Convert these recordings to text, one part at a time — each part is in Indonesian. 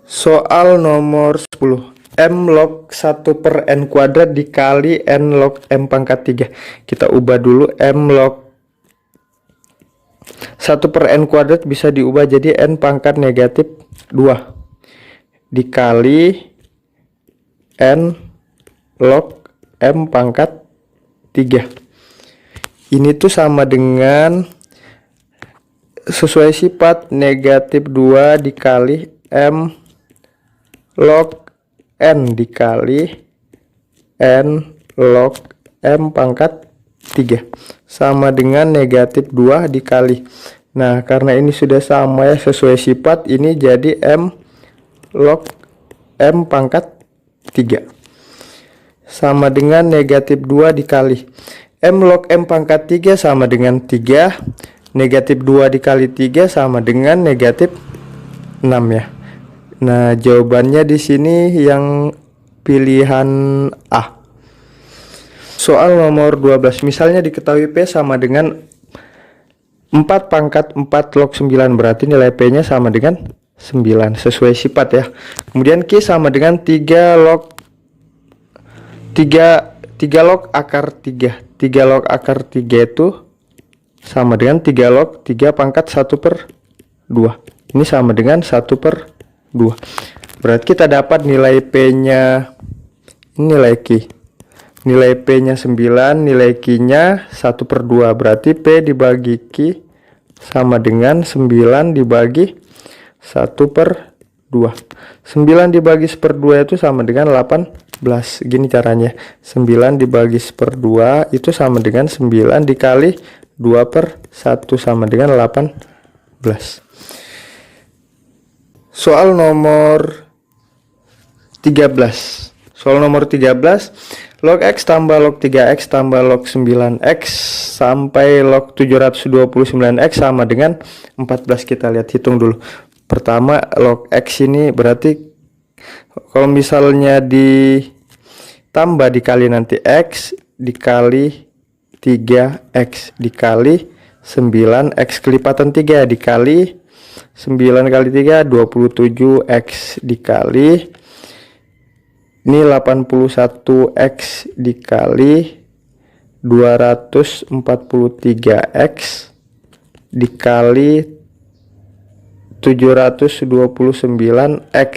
Soal nomor 10. M log 1 per N kuadrat dikali N log M pangkat 3. Kita ubah dulu. M log 1 per N kuadrat bisa diubah jadi N pangkat negatif 2 dikali N log M pangkat 3. Ini tuh sama dengan sesuai sifat negatif 2 dikali M log N dikali N log M pangkat 3 sama dengan negatif 2 dikali. Nah, karena ini sudah sama ya sesuai sifat, ini jadi M log M pangkat 3 sama dengan negatif 2 dikali M log M pangkat 3 sama dengan 3, negatif 2 dikali 3 sama dengan negatif 6 ya. Nah, jawabannya di sini yang pilihan A. Soal nomor 12. Misalnya diketahui P sama dengan 4 pangkat 4 log 9, berarti nilai P-nya sama dengan 9 sesuai sifat ya. Kemudian Q sama dengan 3 log akar 3. 3 log akar 3 itu sama dengan 3 log 3 pangkat 1 per 2. Ini sama dengan 1 per 2. Berarti kita dapat nilai P-nya, nilai Q. Nilai P-nya 9, nilai Q-nya 1 per 2. Berarti P dibagi Q sama dengan 9 dibagi 1 per 2. 9 dibagi 1 per 2 itu sama dengan 18. Gini caranya. 9 dibagi 1 per 2 itu sama dengan 9 dikali 2 per 1 sama dengan 18. Soal nomor 13. Soal nomor 13, log X tambah log 3X tambah log 9X sampai log 729X sama dengan 14. Kita lihat, hitung dulu. Pertama, log X ini berarti kalau misalnya ditambah dikali nanti X dikali 3X dikali 9X kelipatan 3 dikali 9 kali 3 27X dikali ini 81X dikali 243X dikali 729X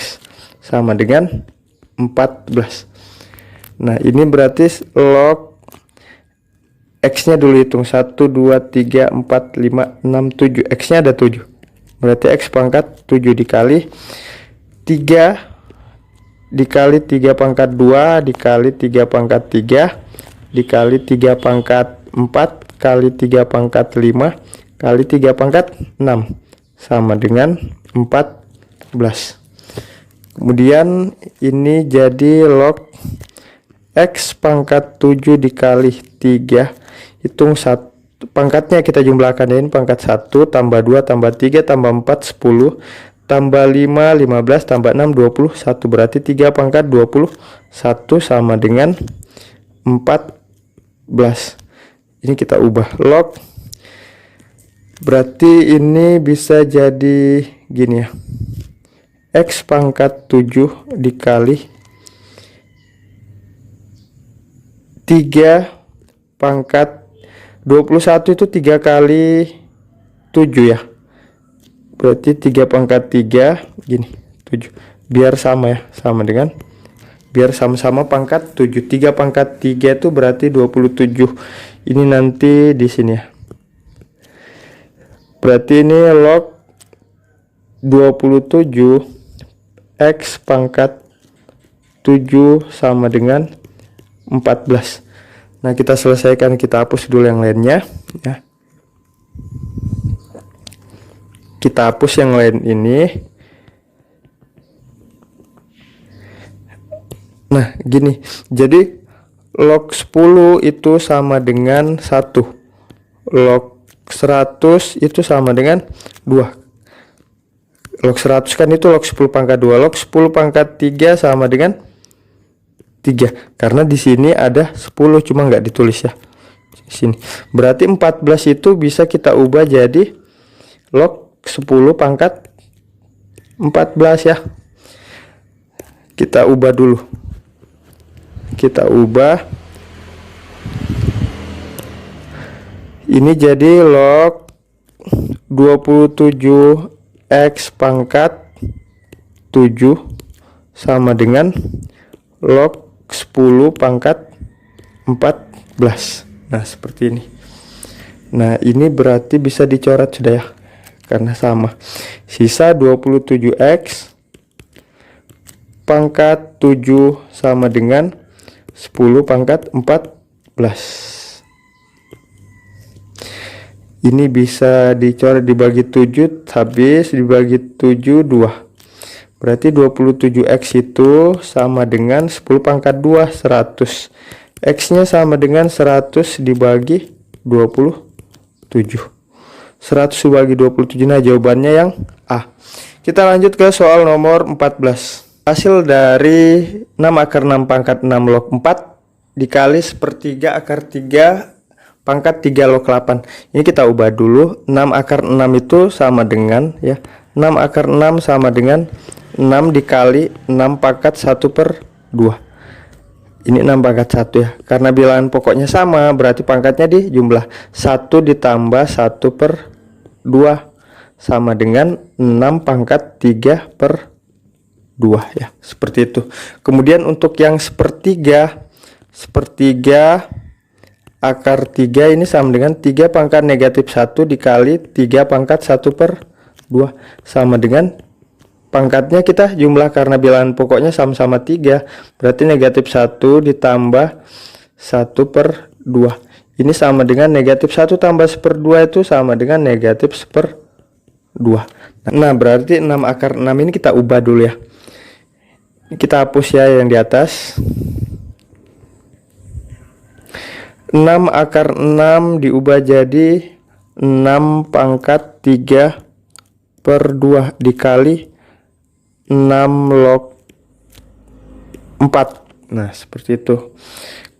sama dengan 14. Nah, ini berarti log X-nya dulu hitung 1 2 3 4 5 6 7. X-nya ada 7. Berarti X pangkat 7 dikali 3 dikali 3 pangkat 2 dikali 3 pangkat 3 dikali 3 pangkat 4 kali 3 pangkat 5 kali 3 pangkat 6 sama dengan 14. Kemudian ini jadi log X pangkat 7 dikali 3, hitung 1 pangkatnya kita jumlahkan, ini pangkat 1 tambah 2 tambah 3 tambah 4 10 tambah 5 15 tambah 6 21, berarti 3 pangkat 21 sama dengan 14. Ini kita ubah log, berarti ini bisa jadi gini ya, X pangkat 7 dikali 3 pangkat 21 itu 3 kali 7 ya, berarti 3 pangkat 3 gini 7, biar sama ya, sama dengan biar sama-sama pangkat 7. 3 pangkat 3 itu berarti 27. Ini nanti di sini ya, berarti ini log 27 X pangkat 7 sama dengan 14. Nah, kita selesaikan, kita hapus dulu yang lainnya ya. Kita hapus yang lain ini. Nah, gini. Jadi log 10 itu sama dengan 1. Log 100 itu sama dengan 2. Log 100 kan itu log 10 pangkat 2. Log 10 pangkat 3 sama dengan 3. Karena di sini ada 10 cuma nggak ditulis ya. Sini. Berarti 14 itu bisa kita ubah jadi log 10 pangkat 14 ya. Kita ubah dulu. Kita ubah. Ini jadi log 27x pangkat 7 sama dengan log 10 pangkat 14. Nah, seperti ini. Nah, ini berarti bisa dicoret sudah ya, karena sama. Sisa 27x pangkat 7 sama dengan 10 pangkat 14. Ini bisa dicoret, dibagi 7 habis, dibagi 7 2. Berarti 27x itu sama dengan 10 pangkat 2, 100. X nya sama dengan 100 dibagi 27. 100 dibagi 27. Nah, jawabannya yang A. Kita lanjut ke soal nomor 14. Hasil dari 6 akar 6 pangkat 6 log 4 dikali sepertiga akar 3 pangkat 3 log 8. Ini kita ubah dulu. 6 akar 6 itu sama dengan ya, 6 akar 6 sama dengan 6 dikali 6 pangkat 1/2. Ini 6 pangkat 1 ya. Karena bilangan pokoknya sama, berarti pangkatnya dijumlah. 1 ditambah 1/2 sama dengan 6 pangkat 3/2 ya. Seperti itu. Kemudian untuk yang sepertiga akar 3 ini sama dengan 3 pangkat negatif 1 dikali 3 pangkat 1/2 sama dengan pangkatnya kita jumlah karena bilangan pokoknya sama-sama 3, berarti negatif 1 ditambah 1/2. Ini sama dengan negatif 1 tambah 1/2 itu sama dengan negatif 1/2. Nah, berarti 6 akar 6 ini kita ubah dulu ya. Kita hapus ya yang di atas. 6 akar 6 diubah jadi 6 pangkat 3/2 dikali 6 log 4. Nah, seperti itu.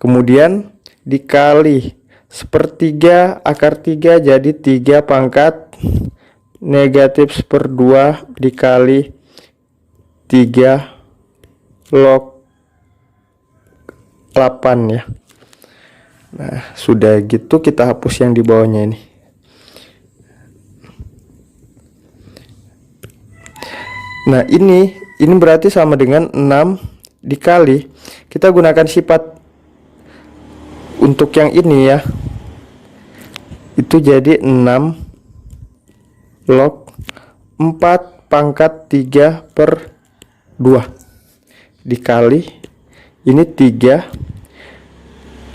Kemudian dikali sepertiga akar 3 jadi 3 pangkat negatif 1/2 dikali 3 log 8 ya. Nah, sudah gitu kita hapus yang di bawahnya ini. Nah, ini berarti sama dengan 6 dikali, kita gunakan sifat untuk yang ini ya, itu jadi 6 log 4 pangkat 3/2 dikali ini 3.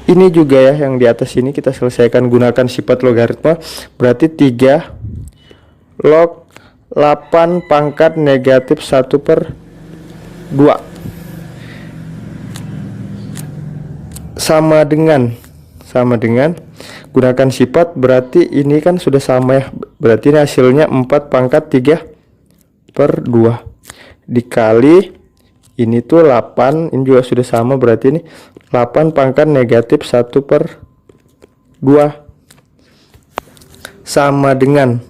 Ini juga ya yang di atas ini kita selesaikan gunakan sifat logaritma, berarti 3 log 8 pangkat negatif 1/2 sama dengan gunakan sifat, berarti ini kan sudah sama ya, berarti ini hasilnya 4 pangkat 3/2 dikali ini tuh 8, ini juga sudah sama, berarti ini 8 pangkat negatif 1/2 sama dengan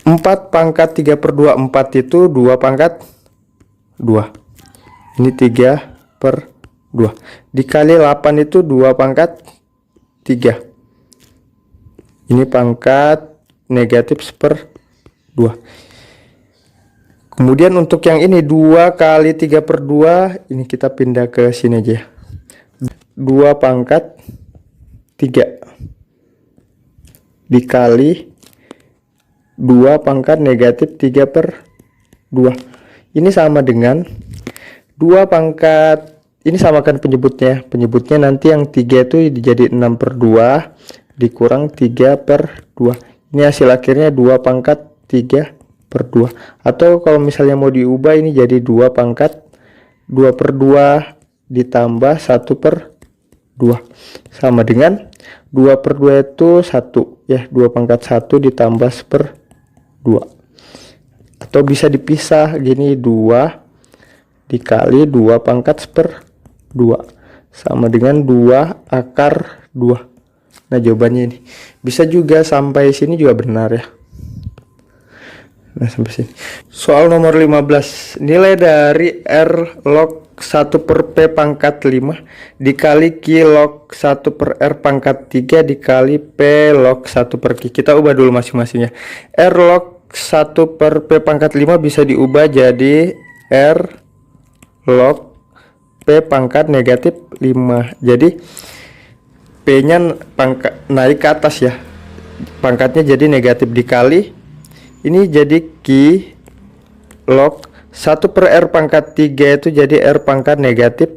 4 pangkat 3/2. 4 itu 2 pangkat 2. Ini 3/2 dikali 8 itu 2 pangkat 3. Ini pangkat negatif 1/2. Kemudian untuk yang ini 2 kali 3/2, ini kita pindah ke sini aja. 2 pangkat 3 dikali 2 pangkat negatif 3/2. Ini sama dengan 2 pangkat, ini samakan penyebutnya. Penyebutnya nanti yang 3 itu jadi 6/2 dikurang 3/2. Ini hasil akhirnya 2 pangkat 3/2. Atau kalau misalnya mau diubah ini jadi 2 pangkat 2/2 ditambah 1/2 sama dengan 2/2 itu 1 ya, 2 pangkat 1 ditambah 1/2. Atau bisa dipisah gini, 2 dikali 2 pangkat 1/2 sama dengan 2 akar 2. Nah, jawabannya ini bisa juga sampai sini juga benar ya. Nah, sampai sini. Soal nomor 15. Nilai dari R log 1 per P pangkat 5 dikali Q log 1 per R pangkat 3 dikali P log 1 per Q. Kita ubah dulu masing-masingnya. R log 1 per P pangkat 5 bisa diubah jadi R log P pangkat negatif 5. Jadi P-nya pangkat naik ke atas ya. Pangkatnya jadi negatif dikali ini jadi Q log 1 per R pangkat 3 itu jadi R pangkat negatif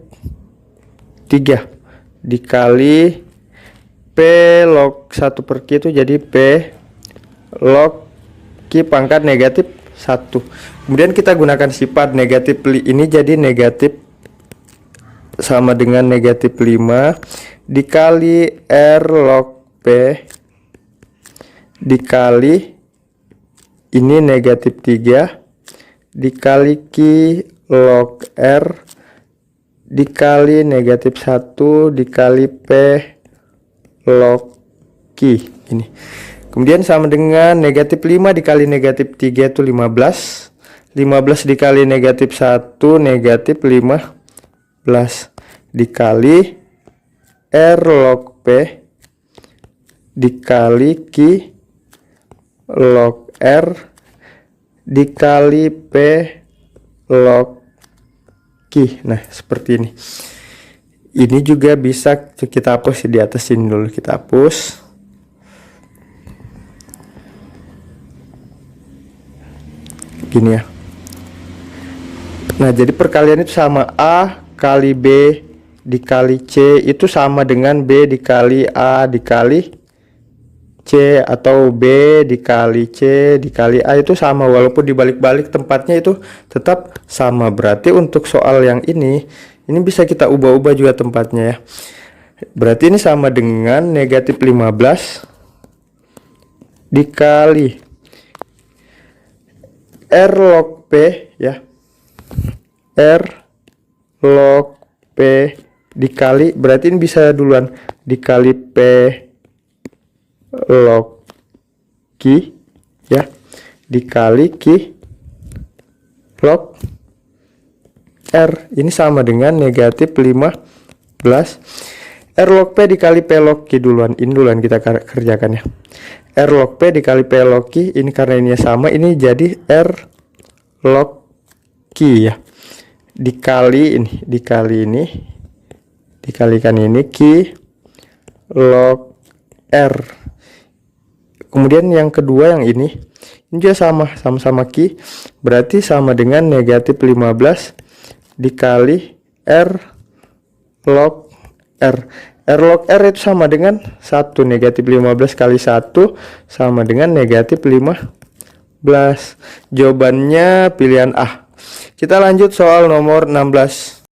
3 dikali P log 1 per Q itu jadi P log Q pangkat negatif 1. Kemudian kita gunakan sifat negatif ini jadi negatif sama dengan negatif 5 dikali R log P dikali ini negatif 3 dikali Q log R dikali negatif 1 dikali P log Q ini. Kemudian sama dengan negatif 5 dikali negatif 3 itu 15. 15 dikali negatif 1 negatif 15 dikali R log P dikali Q log R dikali P log Q. Nah, seperti ini. Ini juga bisa kita hapus di atas sini dulu, kita hapus. Gini ya. Nah, jadi perkalian itu sama A kali B dikali C itu sama dengan B dikali A dikali C atau B dikali C dikali A itu sama, walaupun dibalik-balik tempatnya itu tetap sama. Berarti untuk soal yang ini bisa kita ubah-ubah juga tempatnya ya. Berarti ini sama dengan negatif 15 dikali R log P ya. R log P dikali, berarti ini bisa duluan dikali P log Q ya dikali Q log R, ini sama dengan negatif 15 R log P dikali P log Q duluan, ini duluan kita kerjakan ya. R log P dikali P log Q, ini karena ini sama, ini jadi R log Q ya dikali ini dikalikan ini Q log R. Kemudian yang kedua yang ini juga sama-sama Q, berarti sama dengan negatif 15 dikali R log R. R log R itu sama dengan 1, negatif 15 kali 1 sama dengan negatif 15. Jawabannya pilihan A. Kita lanjut soal nomor 16.